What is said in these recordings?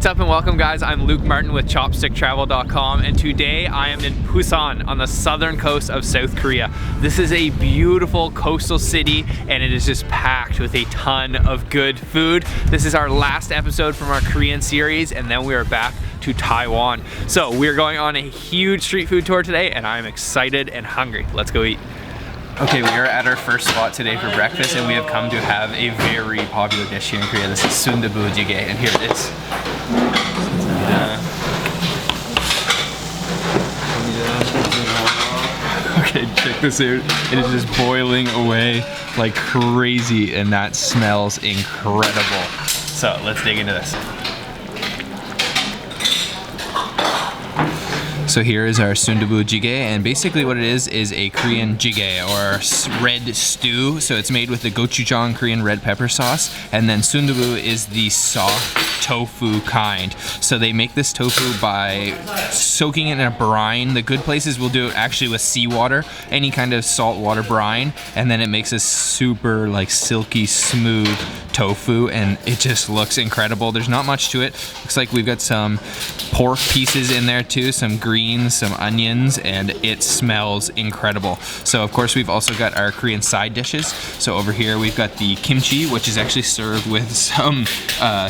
What's up and welcome guys, I'm Luke Martin with ChopstickTravel.com and today I am in Busan on the southern coast of South Korea. This is a beautiful coastal city and it is just packed with a ton of good food. This is our last episode from our Korean series and then we are back to Taiwan. So we're going on a huge street food tour today and I'm excited and hungry. Let's go eat. Okay, we are at our first spot today for breakfast and we have come to have a very popular dish here in Korea. This is Soondubu Jjigae and here it is. Okay, check this out. It is just boiling away like crazy and that smells incredible. So let's dig into this. So here is our Soondubu Jjigae, and basically what it is a Korean jjigae or red stew. So it's made with the gochujang Korean red pepper sauce, and then Soondubu is the soft tofu kind. So they make this tofu by soaking it in a brine. The good places will do it actually with seawater, any kind of salt water brine, and then it makes a super like silky smooth tofu and it just looks incredible. There's not much to it. Looks like we've got some pork pieces in there too, some greens, some onions, and it smells incredible. So of course we've also got our Korean side dishes. So over here we've got the kimchi, which is actually served with some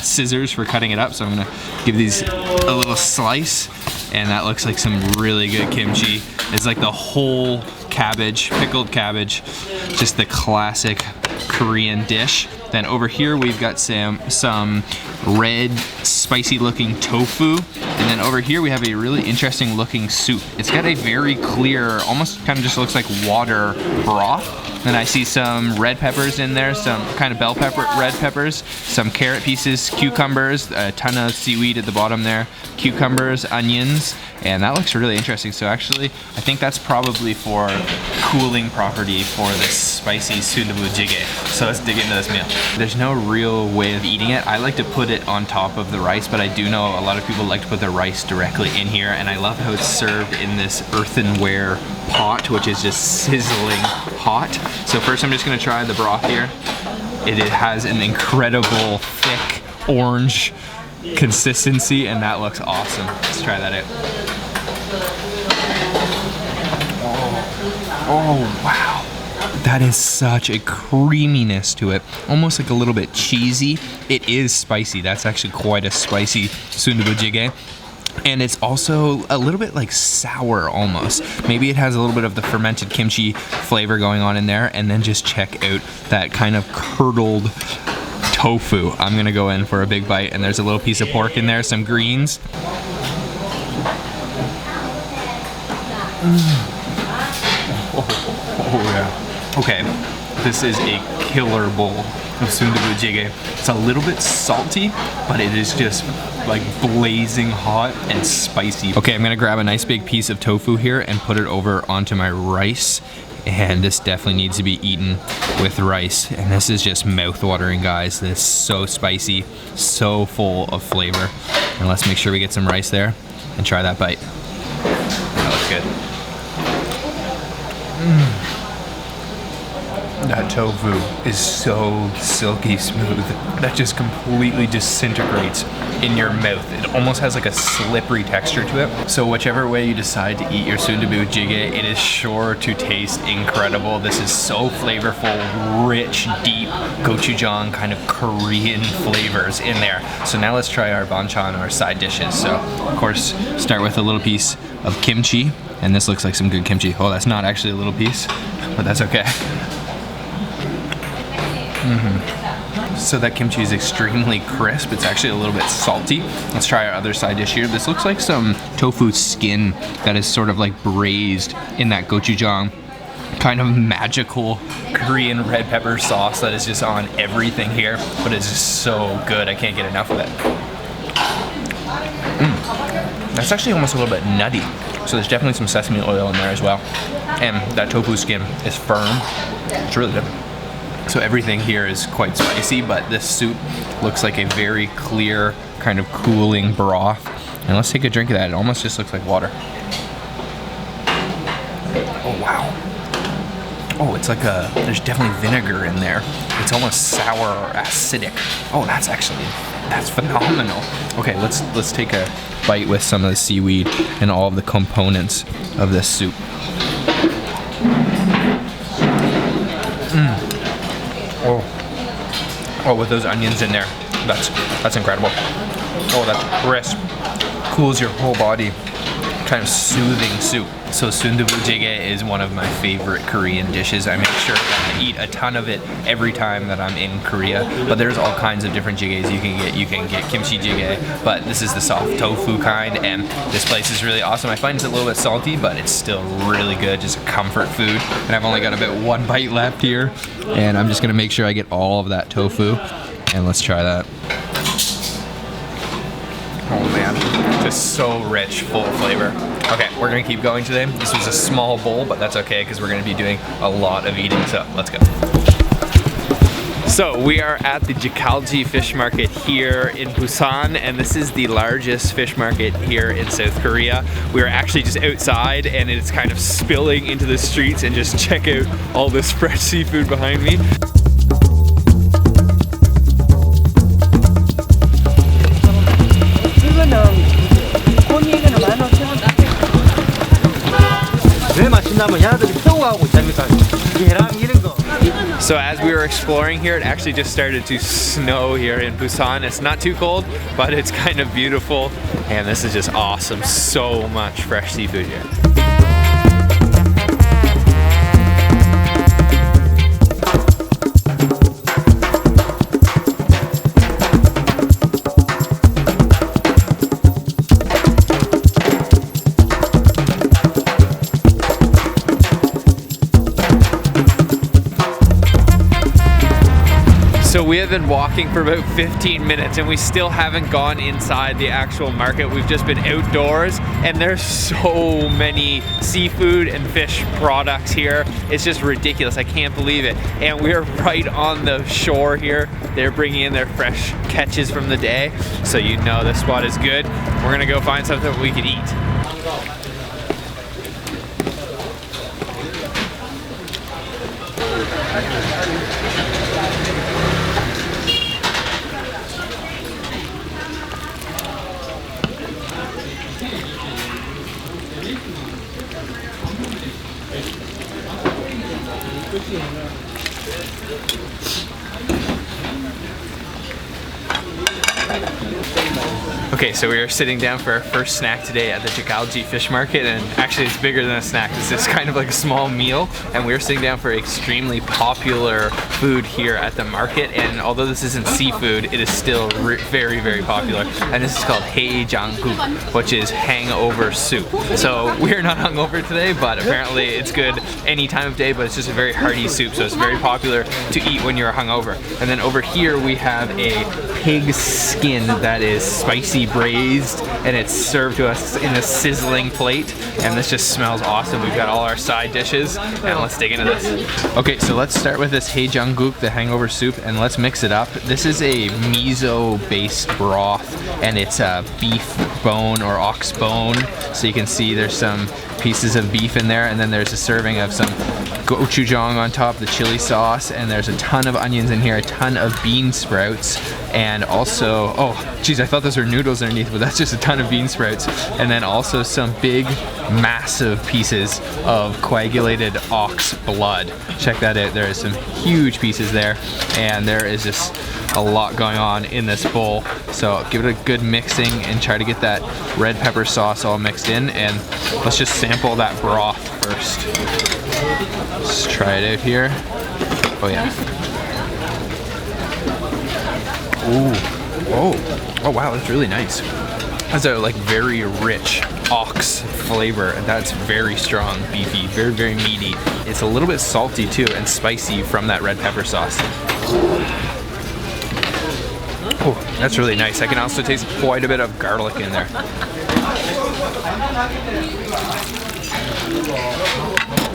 scissors for cutting it up. So I'm gonna give these a little slice and that looks like some really good kimchi. It's like the whole cabbage, pickled cabbage, just the classic Korean dish. Then over here we've got some red spicy looking tofu, and then over here we have a really interesting looking soup. It's got a very clear, almost kind of just looks like water broth. Then I see some red peppers in there, some kind of bell pepper, red peppers, some carrot pieces, cucumbers, a ton of seaweed at the bottom there, cucumbers, onions, and that looks really interesting. So actually, I think that's probably for cooling property for this spicy Soondubu Jjigae. So let's dig into this meal. There's no real way of eating it. I like to put it on top of the rice, but I do know a lot of people like to put the rice directly in here, and I love how it's served in this earthenware pot, which is just sizzling hot. So first I'm just gonna try the broth here. It has an incredible thick orange consistency and that looks awesome. Let's try that out. Oh wow. That is such a creaminess to it. Almost like a little bit cheesy. It is spicy. That's actually quite a spicy Soondubu Jjigae. And it's also a little bit like sour almost. Maybe it has a little bit of the fermented kimchi flavor going on in there. And then just check out that kind of curdled tofu. I'm gonna go in for a big bite and there's a little piece of pork in there, some greens. Oh yeah. Okay, this is a killer bowl of Soondubu Jjigae. It's a little bit salty, but it is just like blazing hot and spicy. Okay, I'm gonna grab a nice big piece of tofu here and put it over onto my rice. And this definitely needs to be eaten with rice. And this is just mouth-watering, guys. This is so spicy, so full of flavor. And let's make sure we get some rice there and try that bite. That looks good. That tofu is so silky smooth. That just completely disintegrates in your mouth. It almost has like a slippery texture to it. So whichever way you decide to eat your Soondubu Jjigae, it is sure to taste incredible. This is so flavorful, rich, deep gochujang kind of Korean flavors in there. So now let's try our banchan, our side dishes. So of course, start with a little piece of kimchi. And this looks like some good kimchi. Oh, that's not actually a little piece, but that's okay. So that kimchi is extremely crisp. It's actually a little bit salty. Let's try our other side dish here. This looks like some tofu skin that is sort of like braised in that gochujang kind of magical Korean red pepper sauce that is just on everything here, but it's just so good. I can't get enough of it. That's actually almost a little bit nutty. So there's definitely some sesame oil in there as well. And that tofu skin is firm. It's really good. So everything here is quite spicy, but this soup looks like a very clear, kind of cooling broth. And let's take a drink of that. It almost just looks like water. Oh, wow. Oh, it's like there's definitely vinegar in there. It's almost sour or acidic. Oh, that's phenomenal. Okay, let's take a bite with some of the seaweed and all of the components of this soup. Oh, with those onions in there, that's incredible. Oh, that's crisp. Cools your whole body. Kind of soothing soup. So Soondubu Jjigae is one of my favorite Korean dishes. I make sure that I eat a ton of it every time that I'm in Korea. But there's all kinds of different jjigaes you can get. You can get kimchi jjigae, but this is the soft tofu kind, and this place is really awesome. I find it's a little bit salty, but it's still really good, just a comfort food. And I've only got about one bite left here, and I'm just gonna make sure I get all of that tofu, and let's try that. Oh man, just so rich, full of flavor. Okay, we're gonna keep going today. This was a small bowl, but that's okay because we're gonna be doing a lot of eating, so let's go. So we are at the Jagalchi fish market here in Busan, and this is the largest fish market here in South Korea. We are actually just outside and it's kind of spilling into the streets, and just check out all this fresh seafood behind me. So as we were exploring here, it actually just started to snow here in Busan. It's not too cold, but it's kind of beautiful, and this is just awesome. So much fresh seafood here. So we have been walking for about 15 minutes and we still haven't gone inside the actual market. We've just been outdoors, and there's so many seafood and fish products here. It's just ridiculous. I can't believe it. And we're right on the shore here. They're bringing in their fresh catches from the day. So you know this spot is good. We're gonna go find something we can eat. Okay, so we are sitting down for our first snack today at the Jagalchi fish market, and actually it's bigger than a snack. This is kind of like a small meal, and we're sitting down for extremely popular food here at the market. And although this isn't seafood, it is still very, very popular. And this is called Haejang-guk, which is hangover soup. So we're not hungover today, but apparently it's good any time of day, but it's just a very hearty soup, so it's very popular to eat when you're hungover. And then over here we have a pig skin that is spicy braised, and it's served to us in a sizzling plate, and this just smells awesome. We've got all our side dishes, and let's dig into this. Okay, so let's start with this Haejang-guk, the hangover soup, and let's mix it up. This is a miso-based broth, and it's a beef bone or ox bone, so you can see there's some pieces of beef in there, and then there's a serving of some gochujang on top, the chili sauce, and there's a ton of onions in here, a ton of bean sprouts, and also, oh geez, I thought those were noodles underneath, but that's just a ton of bean sprouts, and then also some big massive pieces of coagulated ox blood. Check that out. There is some huge pieces there, and there is just a lot going on in this bowl. So give it a good mixing and try to get that red pepper sauce all mixed in, and let's just sample that broth first. Let's try it out here. Oh yeah. Ooh. Oh wow, that's really nice. That's a like very rich ox flavor, and that's very strong, beefy, very, very meaty. It's a little bit salty too, and spicy from that red pepper sauce. Oh, that's really nice. I can also taste quite a bit of garlic in there.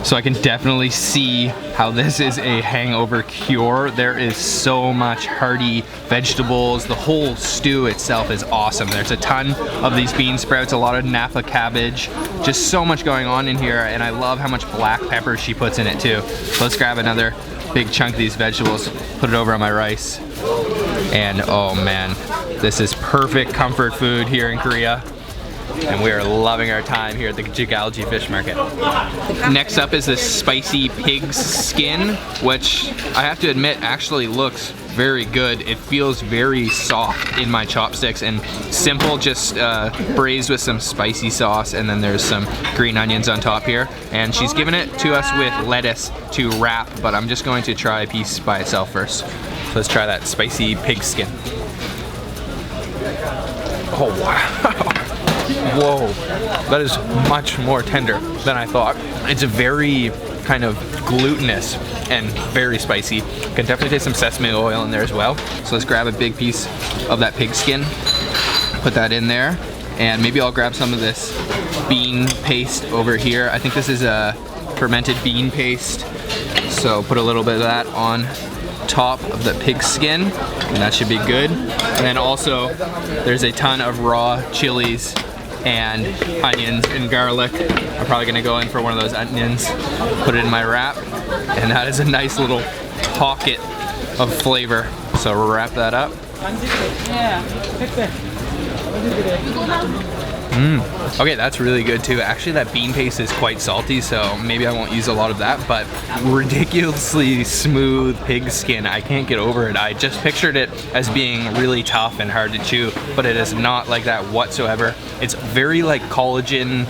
So I can definitely see how this is a hangover cure. There is so much hearty vegetables. The whole stew itself is awesome. There's a ton of these bean sprouts, a lot of Napa cabbage, just so much going on in here, and I love how much black pepper she puts in it too. So let's grab another big chunk of these vegetables, put it over on my rice, and oh man, this is perfect comfort food here in Korea. And we are loving our time here at the Jagalchi fish market. Next up is this spicy pig's skin, which I have to admit actually looks very good. It feels very soft in my chopsticks and simple, just braised with some spicy sauce, and then there's some green onions on top here. And she's given it to us with lettuce to wrap, but I'm just going to try a piece by itself first. So let's try that spicy pig skin. Oh wow. Whoa, that is much more tender than I thought. It's very kind of glutinous and very spicy. Can definitely taste some sesame oil in there as well. So let's grab a big piece of that pig skin, put that in there, and maybe I'll grab some of this bean paste over here. I think this is a fermented bean paste. So put a little bit of that on top of the pig skin, and that should be good. And then also, there's a ton of raw chilies and onions and garlic. I'm probably gonna go in for one of those onions, put it in my wrap, and that is a nice little pocket of flavor. So we'll wrap that up. Okay, that's really good too. Actually, that bean paste is quite salty, so maybe I won't use a lot of that, but ridiculously smooth pig skin. I can't get over it. I just pictured it as being really tough and hard to chew, but it is not like that whatsoever. It's very like collagen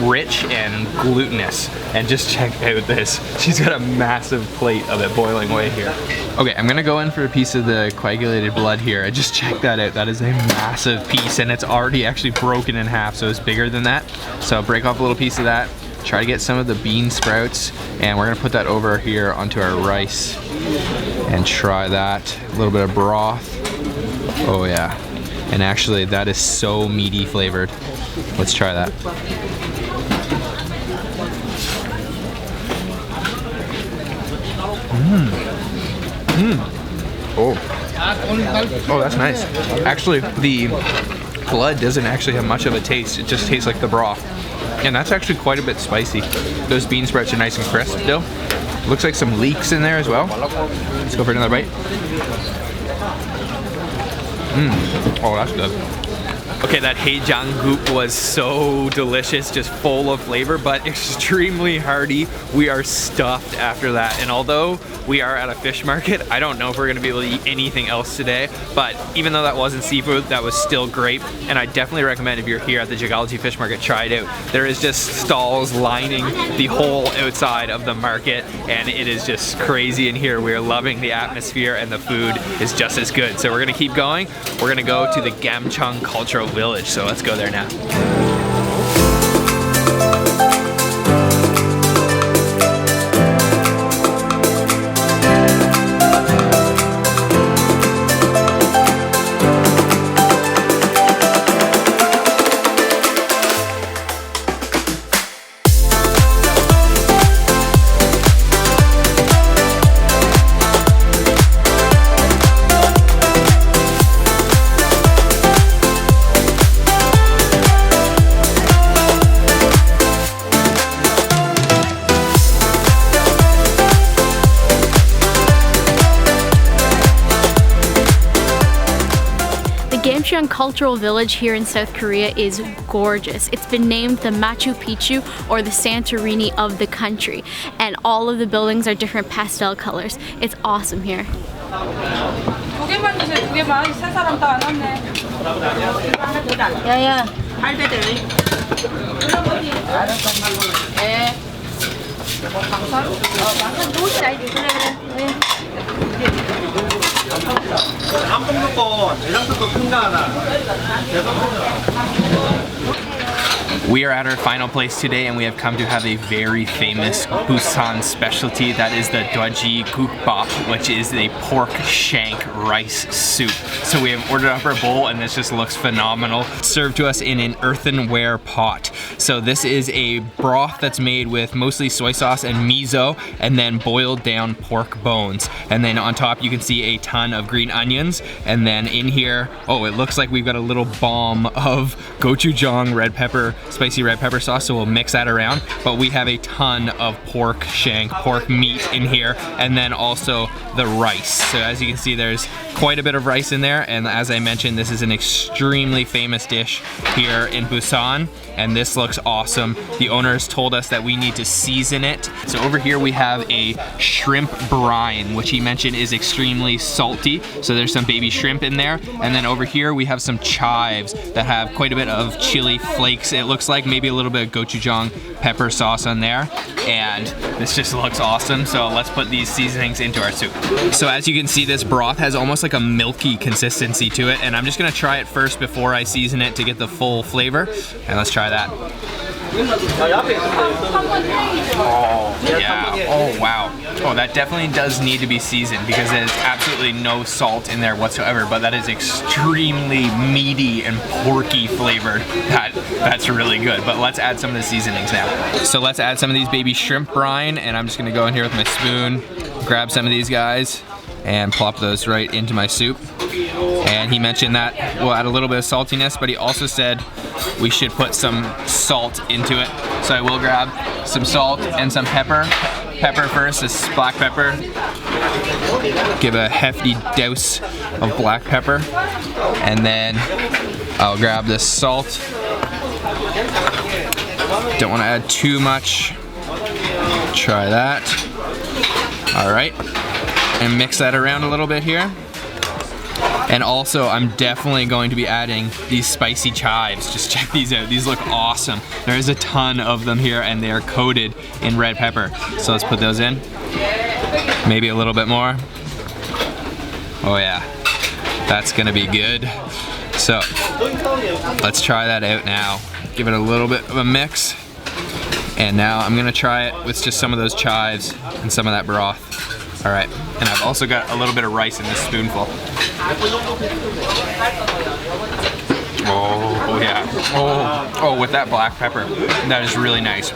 rich and glutinous. And just check out this. She's got a massive plate of it boiling away here. Okay, I'm gonna go in for a piece of the coagulated blood here. I just checked that out. That is a massive piece, and it's already actually broken in half, so it's bigger than that. So break off a little piece of that, try to get some of the bean sprouts, and we're gonna put that over here onto our rice and try that. A little bit of broth. Oh yeah. And actually, that is so meaty flavored. Let's try that. Oh, that's nice. Actually, the blood doesn't actually have much of a taste. It just tastes like the broth. And that's actually quite a bit spicy. Those bean sprouts are nice and crisp still. Looks like some leeks in there as well. Let's go for another bite. Oh, that's good. Okay, that Haejang-guk was so delicious, just full of flavor, but extremely hearty. We are stuffed after that, and although we are at a fish market, I don't know if we're gonna be able to eat anything else today, but even though that wasn't seafood, that was still great, and I definitely recommend if you're here at the Jagalchi fish market, try it out. There is just stalls lining the whole outside of the market, and it is just crazy in here. We are loving the atmosphere, and the food is just as good. So we're gonna keep going. We're gonna go to the Gamcheong Cultural Village, so let's go there now. Gamcheong Cultural Village here in South Korea is gorgeous. It's been named the Machu Picchu, or the Santorini of the country, and all of the buildings are different pastel colors. It's awesome here. We are at our final place today and we have come to have a very famous Busan specialty. That is the Dungy Pop, which is a pork shank rice soup. So we have ordered up our bowl and this just looks phenomenal. It's served to us in an earthenware pot. So this is a broth that's made with mostly soy sauce and miso and then boiled down pork bones. And then on top you can see a ton of green onions. And then in here, oh, it looks like we've got a little bomb of gochujang red pepper, spicy red pepper sauce, so we'll mix that around. But we have a ton of pork shank, pork meat in here, and then also the rice. So as you can see, there's quite a bit of rice in there, and as I mentioned, this is an extremely famous dish here in Busan, and this looks awesome. The owners told us that we need to season it. So over here we have a shrimp brine, which he mentioned is extremely salty, so there's some baby shrimp in there. And then over here we have some chives that have quite a bit of chili flakes. It looks like maybe a little bit of gochujang pepper sauce on there, and this just looks awesome. So let's put these seasonings into our soup. So as you can see, this broth has almost like a milky consistency to it, and I'm just gonna try it first before I season it to get the full flavor. And let's try that. Oh yeah, oh wow. Oh, that definitely does need to be seasoned because there's absolutely no salt in there whatsoever, but that is extremely meaty and porky flavored. That's really good, but let's add some of the seasonings now. So let's add some of these baby shrimp brine, and I'm just gonna go in here with my spoon, grab some of these guys, and plop those right into my soup. And he mentioned that we'll add a little bit of saltiness, but he also said we should put some salt into it. So I will grab some salt and some pepper. Pepper first, this is black pepper. Give a hefty dose of black pepper. And then I'll grab this salt. Don't want to add too much. Try that. All right. And mix that around a little bit here. And also, I'm definitely going to be adding these spicy chives. Just check these out. These look awesome. There's a ton of them here, and they are coated in red pepper. So let's put those in. Maybe a little bit more. Oh yeah, that's gonna be good. So let's try that out now. Give it a little bit of a mix. And now I'm gonna try it with just some of those chives and some of that broth. All right, and I've also got a little bit of rice in this spoonful. Oh yeah, oh, with that black pepper, that is really nice.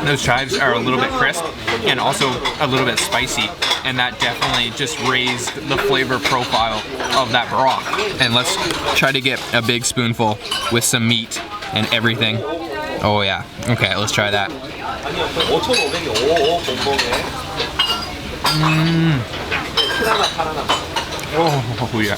Those chives are a little bit crisp and also a little bit spicy, and that definitely just raised the flavor profile of that broth. And let's try to get a big spoonful with some meat and everything. Oh yeah, okay, let's try that. Oh yeah.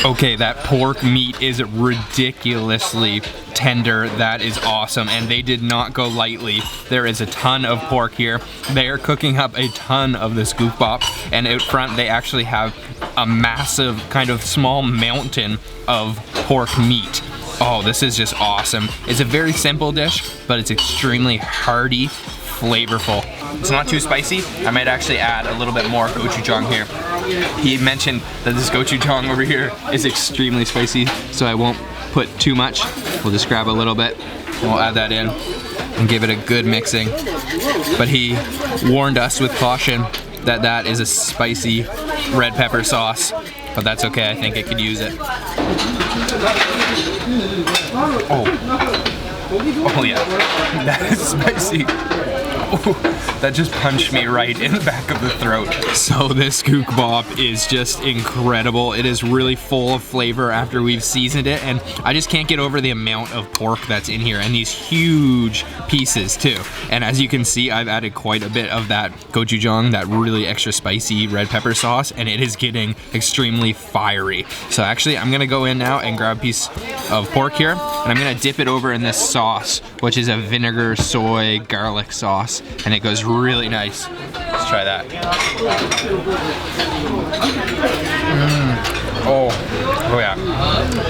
Okay, that pork meat is ridiculously tender. That is awesome, and they did not go lightly. There is a ton of pork here. They are cooking up a ton of this gook bop, and out front they actually have a massive kind of small mountain of pork meat. Oh, this is just awesome. It's a very simple dish, but it's extremely hearty, flavorful. It's not too spicy. I might actually add a little bit more gochujang here. He mentioned that this gochujang over here is extremely spicy, so I won't put too much. We'll just grab a little bit and we'll add that in and give it a good mixing. But he warned us with caution that that is a spicy red pepper sauce, but that's okay. I think I could use it. Oh yeah, that is spicy. Ooh, that just punched me right in the back of the throat. So this gook bop is just incredible. It is really full of flavor after we've seasoned it, and I just can't get over the amount of pork that's in here, and these huge pieces too. And as you can see, I've added quite a bit of that gochujang, that really extra spicy red pepper sauce, and it is getting extremely fiery. So actually, I'm gonna go in now and grab a piece of pork here, and I'm gonna dip it over in this sauce, which is a vinegar soy garlic sauce, and it goes really nice. Let's try that. Oh yeah.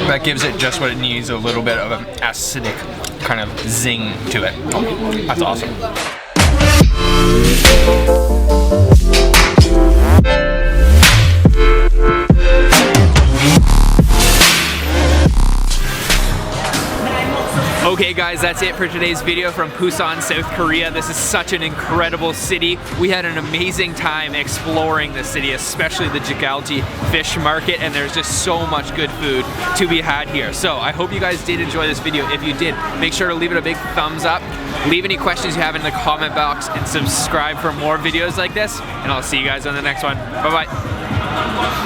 That gives it just what it needs, a little bit of an acidic kind of zing to it. Oh, that's awesome. Okay guys, guys, that's it for today's video from Busan, South Korea. This is such an incredible city. We had an amazing time exploring the city, especially the Jagalchi fish market, and there's just so much good food to be had here. So I hope you guys did enjoy this video. If you did, make sure to leave it a big thumbs up. Leave any questions you have in the comment box and subscribe for more videos like this, and I'll see you guys on the next one. Bye-bye.